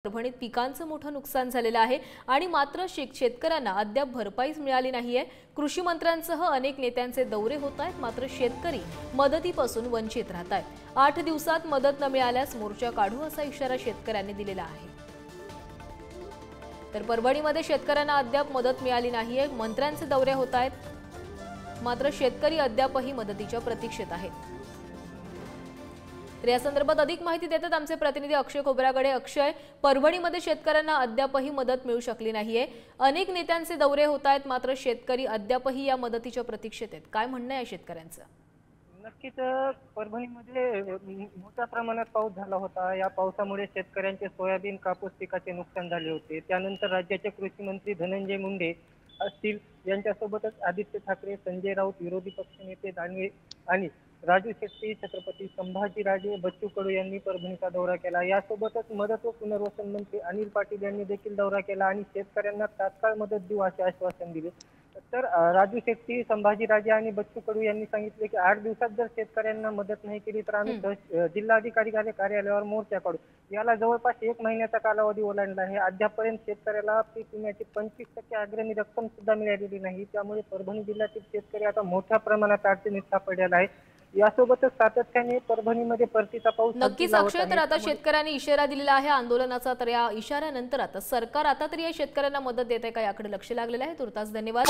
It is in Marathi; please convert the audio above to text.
परभणीत पिकांचं मोठं नुकसान झालेलं आहे आणि मात्र शेतकऱ्यांना अद्याप भरपाईच मिळाली नाहीये। कृषी मंत्र्यांसह अनेक नेत्यांचे दौरे होत आहेत, मात्र शेतकरी मदतीपासून वंचित राहत आहेत। 8 दिवसात मदत न मिळाल्यास मोर्चा काढू असा इशारा शेतकऱ्यांनी दिलेला आहे। तर परभणीमध्ये शेतकऱ्यांना अद्याप मदत मिळाली नाहीये। मंत्र्यांचे दौरे होत आहेत, मात्र शेतकरी अद्यापही मदतीच्या प्रतीक्षेत आहेत। तर या संदर्भात अधिक माहिती देतात आमचे प्रतिनिधी अक्षय खोब्रागडे। अक्षय, परभणीमध्ये शेतकऱ्यांना अद्यापही मदत मिळू शकली नाहीये। अनेक नेत्यांचे दौरे होत आहेत, मात्र शेतकरी अद्यापही या मदतीच्या प्रतीक्षेत आहेत। काय म्हणणं आहे शेतकऱ्यांचं? नक्कीच परभणीमध्ये मोठ्या प्रमाणात पाऊस झाला होता। या पावसामुळे शेतकऱ्यांचे सोयाबीन कापूस पिकाचे नुकसान झाले होते। त्यानंतर राज्याचे कृषी मंत्री धनंजय मुंडे असतील, यांच्यासोबतच आदित्य ठाकरे, संजय राऊत, विरोधी पक्षनेते दानवे आणि राजू शेट्टी, छत्रपती संभाजीराजे, बच्चू कडू यांनी परभणीचा दौरा केला। यासोबतच मदत व पुनर्वसन मंत्री अनिल पाटील यांनी देखील दौरा केला आणि शेतकऱ्यांना तात्काळ मदत देऊ असे आश्वासन दिले। तर राजू शेट्टी, संभाजीराजे आणि बच्चू कडू यांनी सांगितले की 8 दिवसात जर शेतकऱ्यांना मदत नाही केली तर आम्ही जिल्हाधिकारी कार्यालयावर मोर्चा काढू। याला जवळपास 1 महिन्याचा कालावधी ओलांडला आहे। अद्यापर्यंत शेतकऱ्याला पीक विम्याची 25% अग्रिम रक्कम सुद्धा मिळालेली नाही। त्यामुळे परभणी जिल्ह्यातील शेतकरी आता मोठ्या प्रमाणात अडचणीत सापडलेला आहे। यासोबतच सातत्याने परभणीमध्ये परतीचा पाऊस नक्कीच अक्षय, तर आता शेतकऱ्यांनी इशारा दिलेला आहे आंदोलनाचा। तर या इशाऱ्यानंतर आता सरकार आता तरी या शेतकऱ्यांना मदत देत आहे का याकडे लक्ष लागलेलं आहे। तुर्तास धन्यवाद।